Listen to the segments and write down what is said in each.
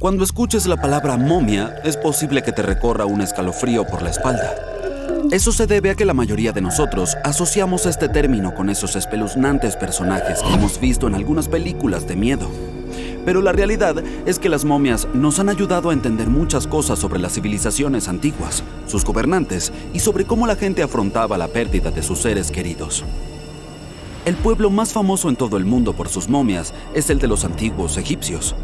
Cuando escuches la palabra momia, es posible que te recorra un escalofrío por la espalda. Eso se debe a que la mayoría de nosotros asociamos este término con esos espeluznantes personajes que hemos visto en algunas películas de miedo. Pero la realidad es que las momias nos han ayudado a entender muchas cosas sobre las civilizaciones antiguas, sus gobernantes y sobre cómo la gente afrontaba la pérdida de sus seres queridos. El pueblo más famoso en todo el mundo por sus momias es el de los antiguos egipcios.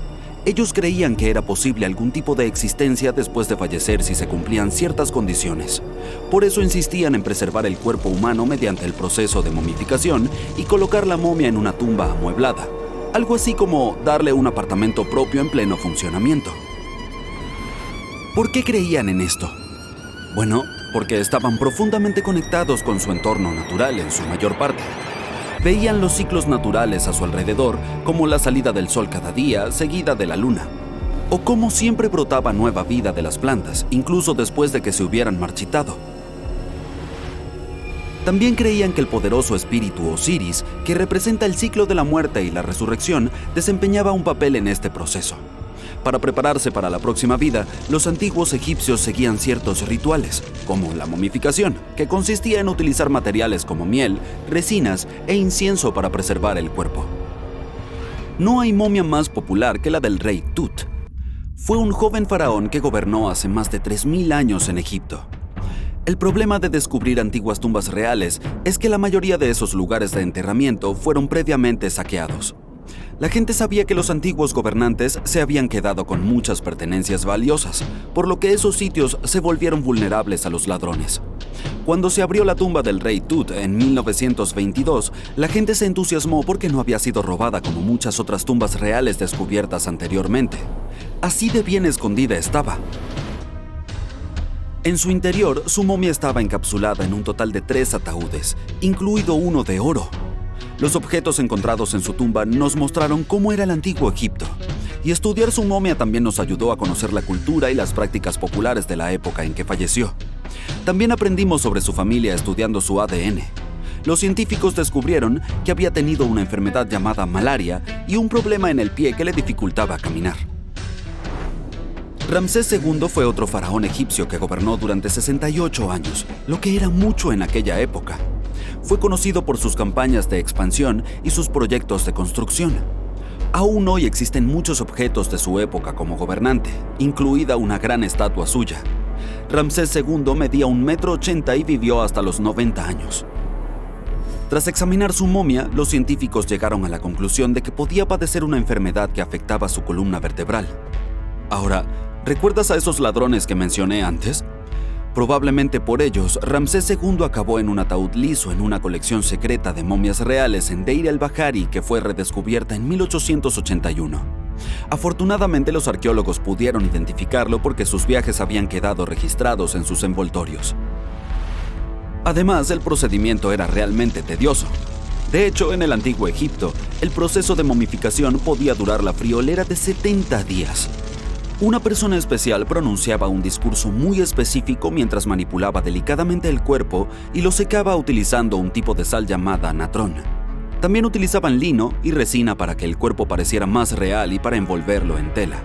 Ellos creían que era posible algún tipo de existencia después de fallecer si se cumplían ciertas condiciones. Por eso insistían en preservar el cuerpo humano mediante el proceso de momificación y colocar la momia en una tumba amueblada. Algo así como darle un apartamento propio en pleno funcionamiento. ¿Por qué creían en esto? Bueno, porque estaban profundamente conectados con su entorno natural en su mayor parte. Veían los ciclos naturales a su alrededor, como la salida del sol cada día, seguida de la luna, o cómo siempre brotaba nueva vida de las plantas, incluso después de que se hubieran marchitado. También creían que el poderoso espíritu Osiris, que representa el ciclo de la muerte y la resurrección, desempeñaba un papel en este proceso. Para prepararse para la próxima vida, los antiguos egipcios seguían ciertos rituales, como la momificación, que consistía en utilizar materiales como miel, resinas e incienso para preservar el cuerpo. No hay momia más popular que la del rey Tut. Fue un joven faraón que gobernó hace más de 3000 años en Egipto. El problema de descubrir antiguas tumbas reales es que la mayoría de esos lugares de enterramiento fueron previamente saqueados. La gente sabía que los antiguos gobernantes se habían quedado con muchas pertenencias valiosas, por lo que esos sitios se volvieron vulnerables a los ladrones. Cuando se abrió la tumba del rey Tut en 1922, la gente se entusiasmó porque no había sido robada como muchas otras tumbas reales descubiertas anteriormente. Así de bien escondida estaba. En su interior, su momia estaba encapsulada en un total de 3 ataúdes, incluido uno de oro. Los objetos encontrados en su tumba nos mostraron cómo era el antiguo Egipto, y estudiar su momia también nos ayudó a conocer la cultura y las prácticas populares de la época en que falleció. También aprendimos sobre su familia estudiando su ADN. Los científicos descubrieron que había tenido una enfermedad llamada malaria y un problema en el pie que le dificultaba caminar. Ramsés II fue otro faraón egipcio que gobernó durante 68 años, lo que era mucho en aquella época. Fue conocido por sus campañas de expansión y sus proyectos de construcción. Aún hoy existen muchos objetos de su época como gobernante, incluida una gran estatua suya. Ramsés II medía 1,80 m y vivió hasta los 90 años. Tras examinar su momia, los científicos llegaron a la conclusión de que podía padecer una enfermedad que afectaba su columna vertebral. Ahora, ¿recuerdas a esos ladrones que mencioné antes? Probablemente por ellos, Ramsés II acabó en un ataúd liso en una colección secreta de momias reales en Deir el-Bahari que fue redescubierta en 1881. Afortunadamente, los arqueólogos pudieron identificarlo porque sus viajes habían quedado registrados en sus envoltorios. Además, el procedimiento era realmente tedioso. De hecho, en el antiguo Egipto, el proceso de momificación podía durar la friolera de 70 días. Una persona especial pronunciaba un discurso muy específico mientras manipulaba delicadamente el cuerpo y lo secaba utilizando un tipo de sal llamada natrón. También utilizaban lino y resina para que el cuerpo pareciera más real y para envolverlo en tela.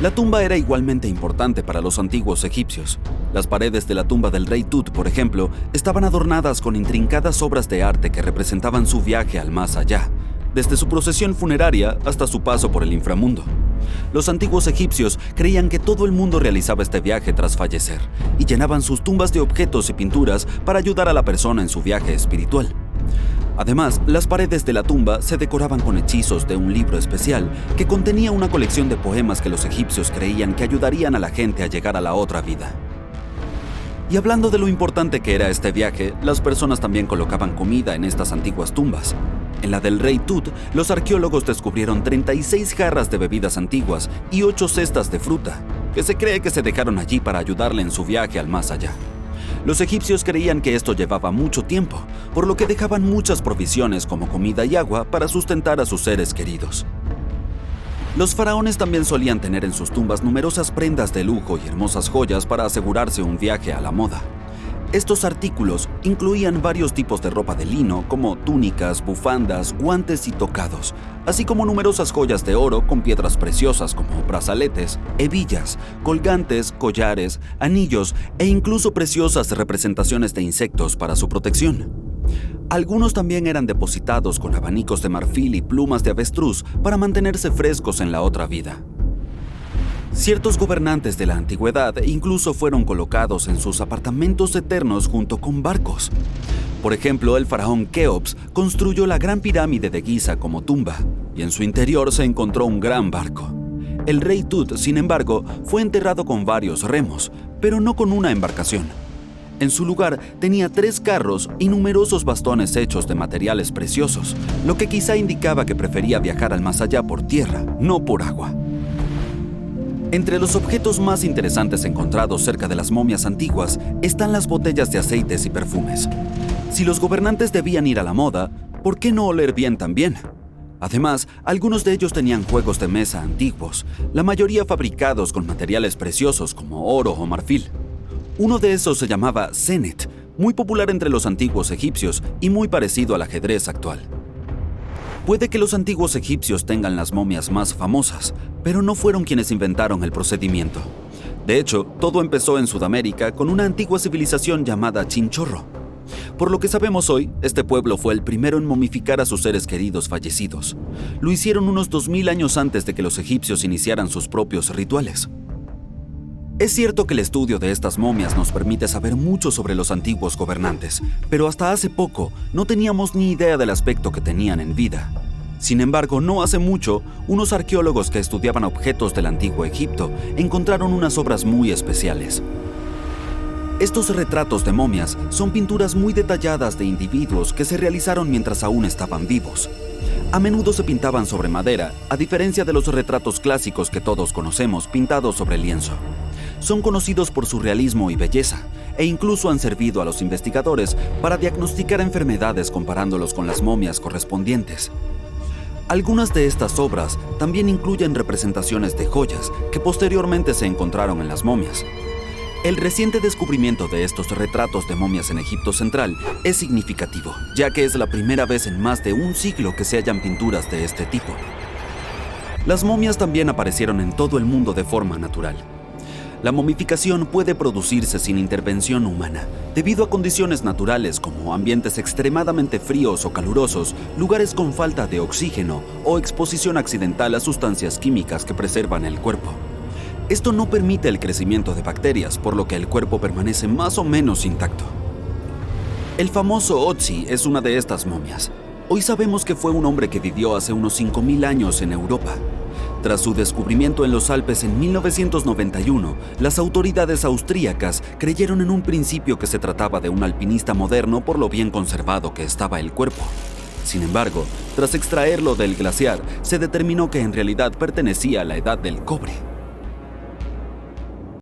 La tumba era igualmente importante para los antiguos egipcios. Las paredes de la tumba del rey Tut, por ejemplo, estaban adornadas con intrincadas obras de arte que representaban su viaje al más allá, desde su procesión funeraria hasta su paso por el inframundo. Los antiguos egipcios creían que todo el mundo realizaba este viaje tras fallecer y llenaban sus tumbas de objetos y pinturas para ayudar a la persona en su viaje espiritual. Además, las paredes de la tumba se decoraban con hechizos de un libro especial que contenía una colección de poemas que los egipcios creían que ayudarían a la gente a llegar a la otra vida. Y hablando de lo importante que era este viaje, las personas también colocaban comida en estas antiguas tumbas. En la del rey Tut, los arqueólogos descubrieron 36 jarras de bebidas antiguas y 8 cestas de fruta, que se cree que se dejaron allí para ayudarle en su viaje al más allá. Los egipcios creían que esto llevaba mucho tiempo, por lo que dejaban muchas provisiones como comida y agua para sustentar a sus seres queridos. Los faraones también solían tener en sus tumbas numerosas prendas de lujo y hermosas joyas para asegurarse un viaje a la moda. Estos artículos incluían varios tipos de ropa de lino, como túnicas, bufandas, guantes y tocados, así como numerosas joyas de oro con piedras preciosas como brazaletes, hebillas, colgantes, collares, anillos e incluso preciosas representaciones de insectos para su protección. Algunos también eran depositados con abanicos de marfil y plumas de avestruz para mantenerse frescos en la otra vida. Ciertos gobernantes de la antigüedad incluso fueron colocados en sus apartamentos eternos junto con barcos. Por ejemplo, el faraón Keops construyó la Gran Pirámide de Giza como tumba, y en su interior se encontró un gran barco. El rey Tut, sin embargo, fue enterrado con varios remos, pero no con una embarcación. En su lugar tenía 3 carros y numerosos bastones hechos de materiales preciosos, lo que quizá indicaba que prefería viajar al más allá por tierra, no por agua. Entre los objetos más interesantes encontrados cerca de las momias antiguas están las botellas de aceites y perfumes. Si los gobernantes debían ir a la moda, ¿por qué no oler bien también? Además, algunos de ellos tenían juegos de mesa antiguos, la mayoría fabricados con materiales preciosos como oro o marfil. Uno de esos se llamaba Senet, muy popular entre los antiguos egipcios y muy parecido al ajedrez actual. Puede que los antiguos egipcios tengan las momias más famosas, pero no fueron quienes inventaron el procedimiento. De hecho, todo empezó en Sudamérica con una antigua civilización llamada Chinchorro. Por lo que sabemos hoy, este pueblo fue el primero en momificar a sus seres queridos fallecidos. Lo hicieron unos 2000 años antes de que los egipcios iniciaran sus propios rituales. Es cierto que el estudio de estas momias nos permite saber mucho sobre los antiguos gobernantes, pero hasta hace poco no teníamos ni idea del aspecto que tenían en vida. Sin embargo, no hace mucho, unos arqueólogos que estudiaban objetos del antiguo Egipto encontraron unas obras muy especiales. Estos retratos de momias son pinturas muy detalladas de individuos que se realizaron mientras aún estaban vivos. A menudo se pintaban sobre madera, a diferencia de los retratos clásicos que todos conocemos pintados sobre lienzo. Son conocidos por su realismo y belleza, e incluso han servido a los investigadores para diagnosticar enfermedades comparándolos con las momias correspondientes. Algunas de estas obras también incluyen representaciones de joyas que posteriormente se encontraron en las momias. El reciente descubrimiento de estos retratos de momias en Egipto Central es significativo, ya que es la primera vez en más de un siglo que se hallan pinturas de este tipo. Las momias también aparecieron en todo el mundo de forma natural. La momificación puede producirse sin intervención humana, debido a condiciones naturales como ambientes extremadamente fríos o calurosos, lugares con falta de oxígeno o exposición accidental a sustancias químicas que preservan el cuerpo. Esto no permite el crecimiento de bacterias, por lo que el cuerpo permanece más o menos intacto. El famoso Otzi es una de estas momias. Hoy sabemos que fue un hombre que vivió hace unos 5000 años en Europa. Tras su descubrimiento en los Alpes en 1991, las autoridades austríacas creyeron en un principio que se trataba de un alpinista moderno por lo bien conservado que estaba el cuerpo. Sin embargo, tras extraerlo del glaciar, se determinó que en realidad pertenecía a la edad del cobre.